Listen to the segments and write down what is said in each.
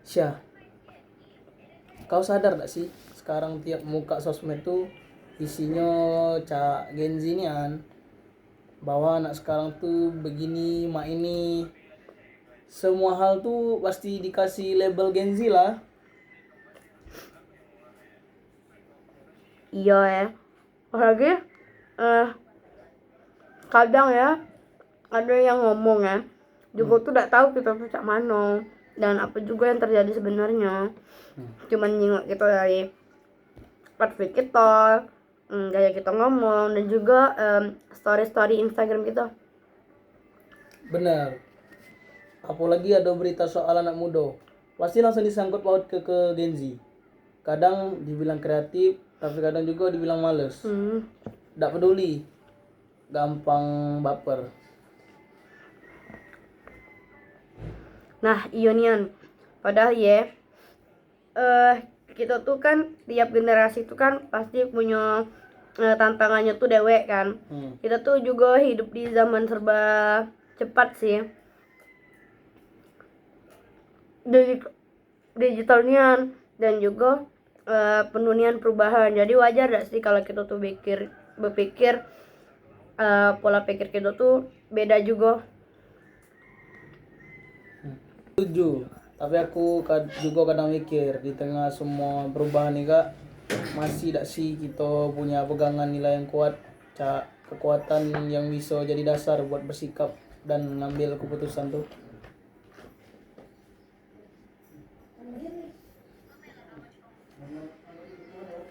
Syah, kau sadar gak sih sekarang tiap muka sosmed tuh isinya cak Gen Z nian, bahwa anak sekarang tuh begini mak ini, semua hal tuh pasti dikasih label Gen Z lah. Iya ya. Apalagi eh, kadang ya ada yang ngomong ya, juga tuh tidak tahu kita tuh cak mano dan apa juga yang terjadi sebenarnya. Cuman nyingok gitu dari outfit kita, gaya kita ngomong dan juga story-story Instagram kita. Bener, apalagi ada berita soal anak muda, pasti langsung disangkut paut ke Gen Z. Kadang dibilang kreatif, tapi kadang juga dibilang males. Nggak peduli, gampang baper. Nah, Ionian. Padahal ya, kita tuh kan tiap generasi tuh kan pasti punya tantangannya tuh dewek kan. Kita tuh juga hidup di zaman serba cepat sih. Digitalnya dan juga penunian perubahan. Jadi wajar gak sih kalau kita tuh berpikir pola pikir kita tuh beda juga. Setuju, tapi aku juga kadang mikir di tengah semua perubahan nih kak, masih tidak sih kita punya pegangan nilai yang kuat, cak kekuatan yang bisa jadi dasar buat bersikap dan ngambil keputusan tuh.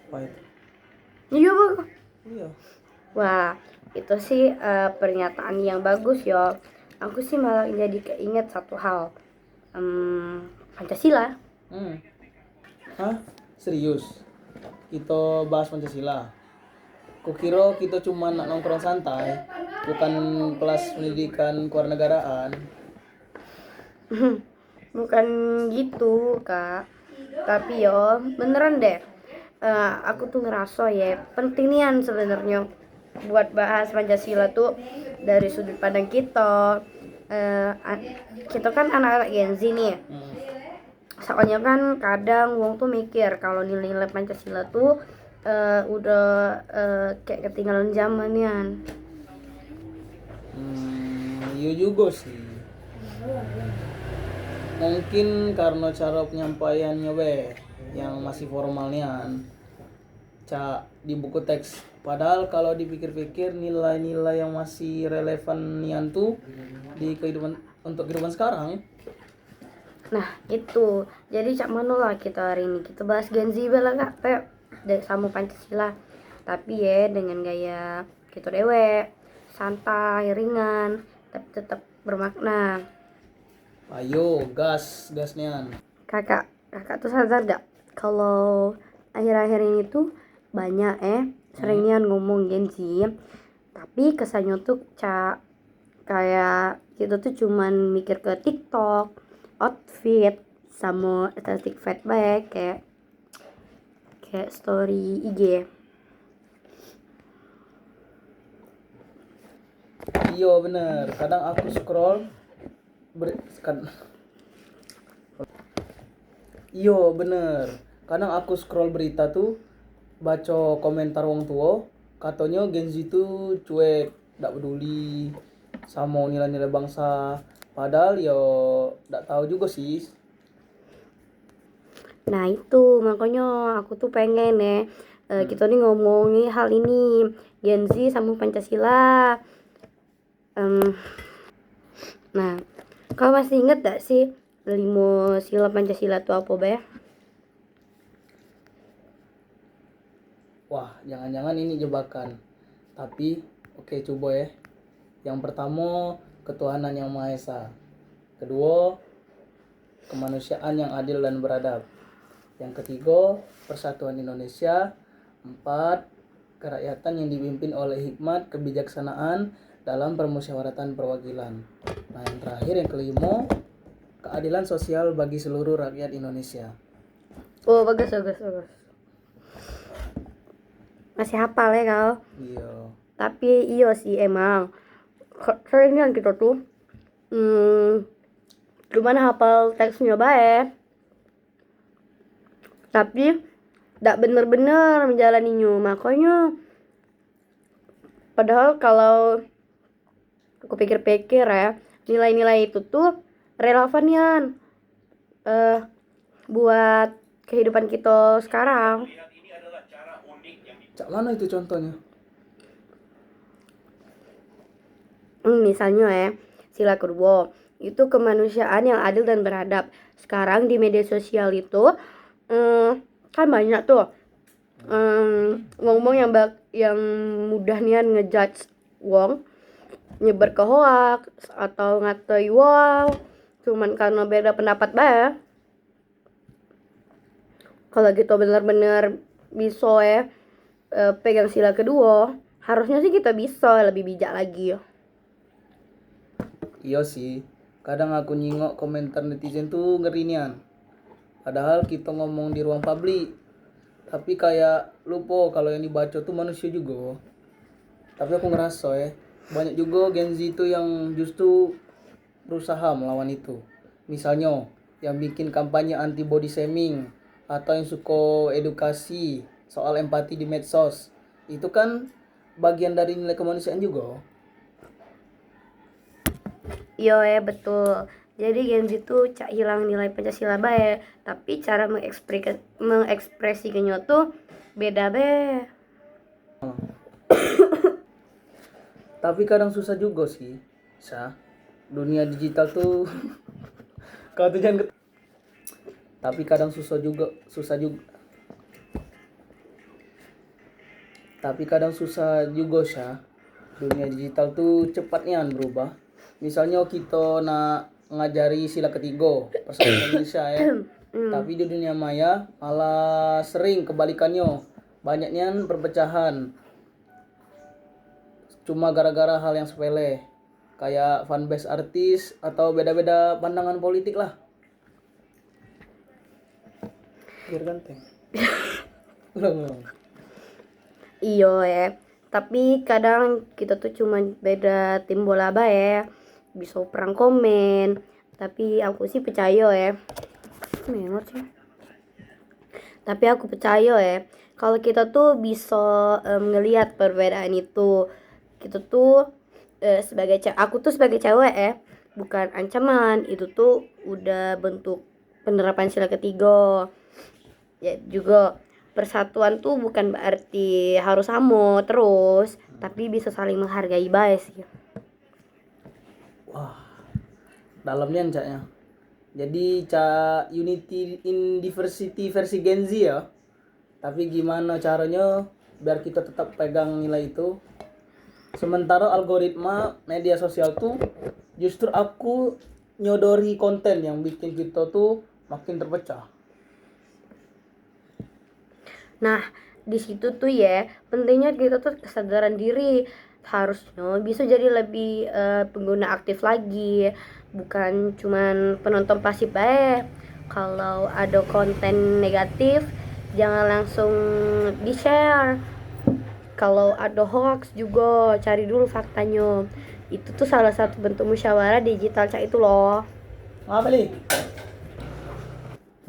Apa itu? Iya bang. Iya. Wah, itu sih pernyataan yang bagus ya. Aku sih malah jadi keinget satu hal. Pancasila. Hah? Serius? Kita bahas Pancasila? Kukira kita cuma nak nongkrong santai, bukan kelas pendidikan kewarganegaraan. Bukan gitu kak, tapi yo beneran deh. Aku tuh ngerasa ya penting nian sebenarnya buat bahas Pancasila tuh dari sudut pandang kita. Kita kan anak-anak Gen Z nih. Soalnya kan kadang wong tuh mikir kalau nilai-nilai Pancasila tuh udah kayak ketinggalan zaman nian. Iya juga sih. Mungkin karena cara penyampaiannya yang masih formal nian, cak di buku teks. Padahal kalau dipikir-pikir nilai-nilai yang masih relevan nian tuh di kehidupan untuk kehidupan sekarang. Nah itu jadi cak mana lah kita hari ini kita bahas Gen Z bela kak kayak sama Pancasila tapi ya dengan gaya kita dewe santai ringan tapi tetap bermakna. Ayo, gas, gas nian. Kakak tuh sadar gak kalau akhir-akhir ini tuh banyak seringnya ngomong Gen Z tapi kesannya tuh cak kayak kita tuh cuman mikir ke TikTok, outfit, sama estetik feedback kayak story IG. Iya bener, kadang aku scroll ber- kad- Iyo bener. Kadang aku scroll berita tuh, baca komentar wong tua, katanya Gen Z tuh cuek, tidak peduli sama nilai-nilai bangsa. Padahal yo tidak tahu juga sih. Nah itu makanya aku tuh pengen kita nih ngomongin hal ini Gen Z sama Pancasila. Nah kau masih inget gak sih 5 sila Pancasila tuh apa be? Wah, jangan-jangan ini jebakan. Tapi oke, coba ya. Yang pertama, ketuhanan yang Maha Esa. Kedua, kemanusiaan yang adil dan beradab. Yang ketiga, persatuan Indonesia. 4, kerakyatan yang dipimpin oleh hikmat kebijaksanaan dalam permusyawaratan perwakilan. Nah, yang terakhir yang kelima, keadilan sosial bagi seluruh rakyat Indonesia. Oh bagus. Masih hafal ya kau? Iya. Tapi iya sih emang seringnya kita tuh gimana hafal teksnya baik tapi tidak benar-benar menjalaninya. Makanya padahal kalau aku pikir-pikir ya, nilai-nilai itu tuh relevan Yan, buat kehidupan kita sekarang. Cak mana itu contohnya? Misalnya ya, sila kedua itu kemanusiaan yang adil dan beradab. Sekarang di media sosial itu kan banyak tuh ngomong yang mudah nian ngejudge wong, nyebar ke hoax atau ngatai wow cuman karena beda pendapat bae. Kalau gitu benar-benar bisa ya pegang sila kedua, harusnya sih kita bisa lebih bijak lagi ya. Iya sih, kadang aku nyingok komentar netizen tuh ngeri nian. Padahal kita ngomong di ruang publik, tapi kayak lupa kalau yang dibaca tuh manusia juga. Tapi aku ngerasa ya, banyak juga Gen Z itu yang justru berusaha melawan itu. Misalnya, yang bikin kampanye anti body shaming atau yang suka edukasi soal empati di medsos. Itu kan bagian dari nilai kemanusiaan juga. Iya ya betul. Jadi Gen Z tuh cak hilang nilai Pancasila bae, tapi cara mengekspresikannya tuh beda be. Tapi kadang susah juga sih, dunia digital tuh kau tuh jangan tapi kadang susah juga. Tapi kadang susah juga dunia digital tuh cepatnya berubah. Misalnya kita nak ngajari sila ketiga bahasa Indonesia ya. Tapi di dunia maya malah sering kebalikannya. Banyaknya perpecahan. Cuma gara-gara hal yang sepele. Kayak fanbase artis atau beda-beda pandangan politik lah. Biar ganteng. Ulang. Iya ya. Tapi kadang kita tuh cuma beda tim bola bae, bisa perang komen. Tapi aku sih percaya ya. Menurut sih. Tapi aku percaya ya, kalau kita tuh bisa ngelihat perbedaan itu, kita tuh aku tuh sebagai cewek ya, bukan ancaman. Itu tuh udah bentuk penerapan sila ketiga. Ya juga persatuan tuh bukan berarti harus sama terus, tapi bisa saling menghargai bae sih. Wah, dalamnya caknya. Jadi unity in diversity versi Gen Z ya. Tapi gimana caranya biar kita tetap pegang nilai itu? Sementara algoritma media sosial tuh justru aku nyodori konten yang bikin kita tuh makin terpecah. Nah, di situ tuh ya, pentingnya kita tuh kesadaran diri. Harusnya bisa jadi lebih pengguna aktif lagi, bukan cuman penonton pasif baik. Kalau ada konten negatif, jangan langsung di-share. Kalau ada hoax juga cari dulu faktanya. Itu tuh salah satu bentuk musyawarah digital cak itu loh. Apa nih?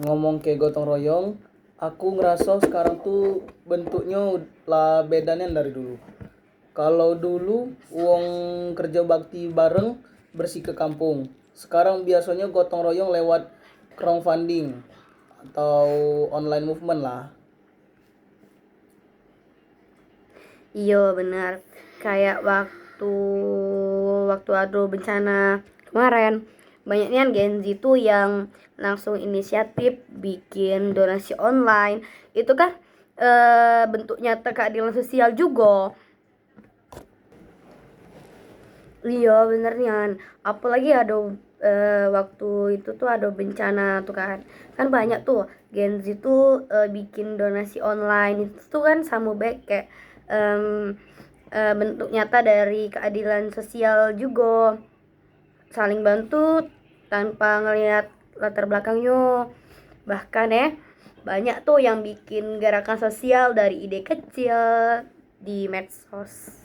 Ngomong kayak gotong royong, aku ngerasa sekarang tuh bentuknya lah bedanya dari dulu. Kalau dulu uang kerja bakti bareng bersih ke kampung. Sekarang biasanya gotong royong lewat crowdfunding atau online movement lah. Iya benar. Kayak waktu ada bencana kemarin, banyaknya Gen Z tuh yang langsung inisiatif bikin donasi online. Itu kan bentuk nyata keadilan sosial juga. Iya bener Nian. Apalagi ada waktu itu tuh ada bencana tuh kan banyak tuh Gen Z tuh bikin donasi online. Itu tuh kan sama baik kayak bentuk nyata dari keadilan sosial juga, saling bantu tanpa ngelihat latar belakangnya. Bahkan ya banyak tuh yang bikin gerakan sosial dari ide kecil di medsos.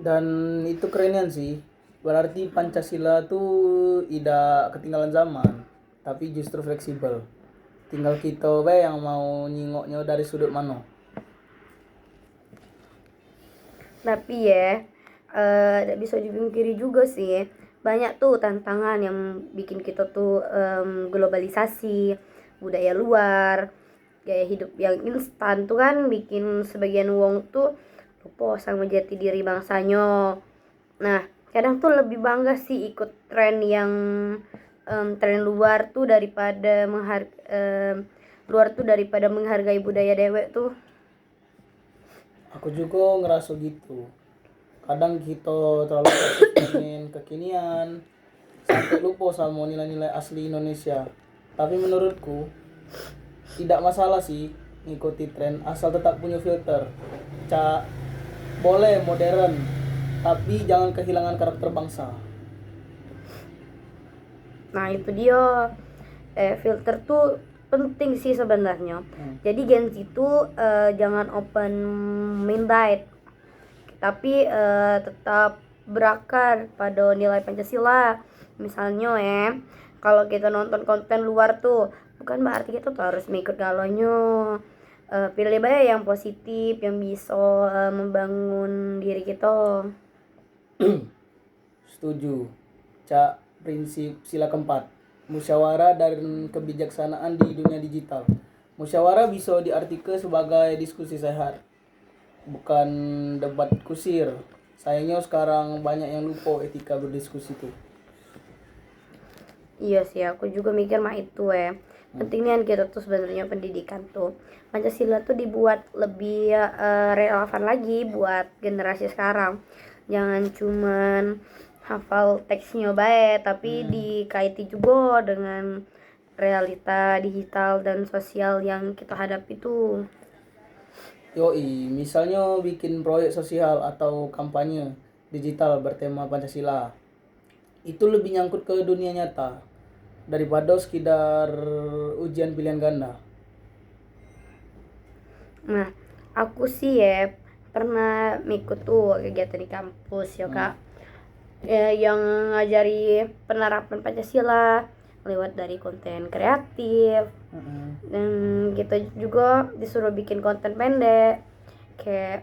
Dan itu kerennya sih. Berarti Pancasila tuh tidak ketinggalan zaman, tapi justru fleksibel. Tinggal kita be yang mau nyingoknya dari sudut mana. Tapi ya tidak bisa dipungkiri juga sih, banyak tuh tantangan yang bikin kita tuh globalisasi, budaya luar, gaya hidup yang instan tuh kan bikin sebagian wong tuh lupa sama jati diri bangsanya. Nah, kadang tuh lebih bangga sih ikut tren yang tren luar tuh daripada menghargai budaya dewek tuh. Aku juga ngerasa gitu. Kadang kita terlalu fokus dengan kekinian sampai lupa sama nilai-nilai asli Indonesia. Tapi menurutku tidak masalah sih ngikuti tren asal tetap punya filter. Boleh modern, tapi jangan kehilangan karakter bangsa. Nah, itu dia. Filter tuh penting sih sebenarnya. Jadi Gen Z itu jangan open minded, tapi tetap berakar pada nilai Pancasila. Misalnya kalau kita nonton konten luar tuh bukan berarti kita tuh harus mengikut galonyo. Pilih baik yang positif, yang bisa membangun diri kita. Setuju. Prinsip sila keempat, musyawarah dan kebijaksanaan di dunia digital. Musyawarah bisa diartikan sebagai diskusi sehat, bukan debat kusir. Sayangnya sekarang banyak yang lupa etika berdiskusi tuh. Iya sih, aku juga mikir mah itu pentingnya kita tuh sebenarnya pendidikan tuh Pancasila tuh dibuat lebih relevan lagi buat generasi sekarang. Jangan cuman hafal teksnya baik, tapi dikaiti juga dengan realita digital dan sosial yang kita hadapi tuh. Yoi, misalnya bikin proyek sosial atau kampanye digital bertema Pancasila. Itu lebih nyangkut ke dunia nyata daripada sekedar ujian pilihan ganda. Nah, aku sih pernah ikut tuh kegiatan di kampus ya kak, yang ngajari penerapan Pancasila lewat dari konten kreatif. Dan kita juga disuruh bikin konten pendek kayak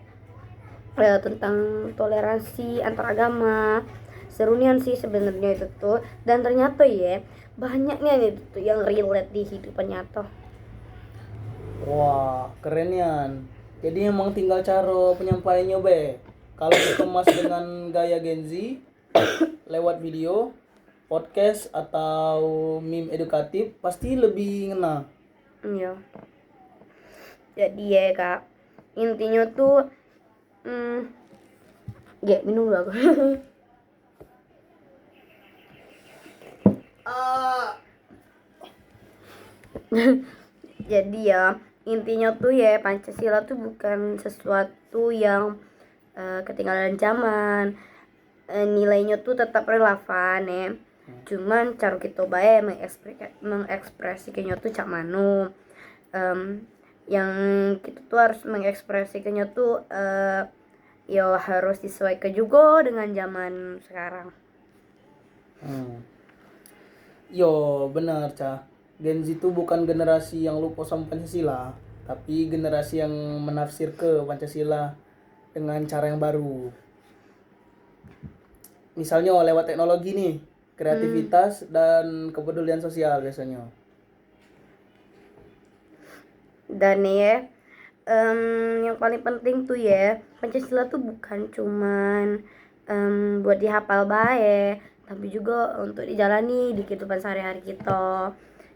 tentang toleransi antar agama. Serunian sih sebenarnya itu tuh, dan ternyata banyaknya itu tuh yang relate di kehidupan nyata. Wah, keren Yan. Jadi emang tinggal cara penyampaiannya be. Kalau dikemas dengan gaya Gen Z, lewat video, podcast atau meme edukatif, pasti lebih ngena. Iya. Jadi kak, intinya tuh minum dulu aku. Jadi intinya tuh Pancasila tuh bukan sesuatu yang ketinggalan zaman. Nilainya tuh tetap relevan cuman cara kita bae mengekspresikannya tuh cak mano. Yang kita tuh harus mengekspresikannya tuh ya harus disesuaikan juga dengan zaman sekarang. Yo, benar, Cah. Gen Z itu bukan generasi yang lupa sama Pancasila, tapi generasi yang menafsir ke Pancasila dengan cara yang baru. Misalnya lewat teknologi nih, kreativitas dan kepedulian sosial biasanya. Dan yang paling penting tuh Pancasila tuh bukan cuman buat dihafal baik, tapi juga untuk dijalani di kehidupan sehari-hari kita.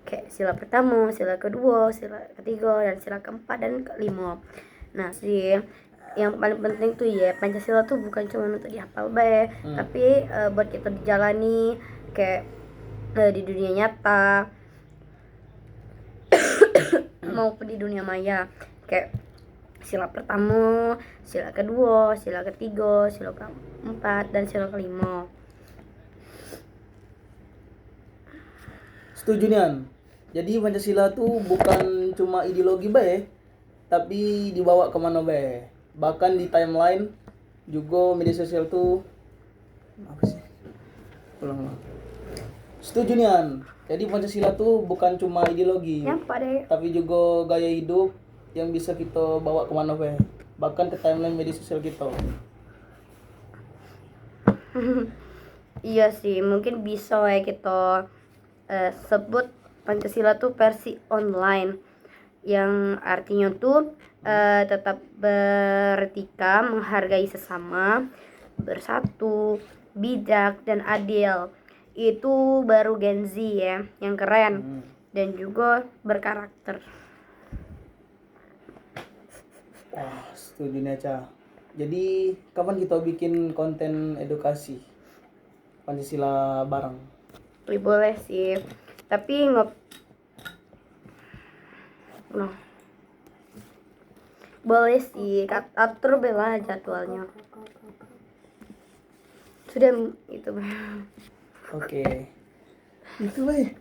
Kayak sila pertama, sila kedua, sila ketiga, dan sila keempat dan kelima. Nah sih yang paling penting tuh Pancasila tuh bukan cuma untuk dihafal baik, tapi buat kita dijalani kayak di dunia nyata maupun di dunia maya. Kayak sila pertama, sila kedua, sila ketiga, sila keempat, dan sila kelima. Setuju Nian. Jadi Pancasila tuh bukan cuma ideologi tapi dibawa kemana bahkan di timeline juga media sosial tuh apa sih? Ulang. Setuju Nian. Jadi Pancasila tuh bukan cuma ideologi, Nyapa deh. tapi juga gaya hidup yang bisa kita bawa kemana we, bahkan ke timeline media sosial kita. Iya sih, mungkin bisa ya kita sebut Pancasila tuh versi online, yang artinya tuh tetap beretika, menghargai sesama, bersatu, bijak dan adil. Itu baru Gen Z ya, yang keren dan juga berkarakter. Wah, setuju nih Aca. Jadi kapan kita bikin konten edukasi Pancasila bareng? Boleh sih, tapi nggak no. Boleh sih, atur bela jadwalnya. Sudah itu. Oke. Itu we.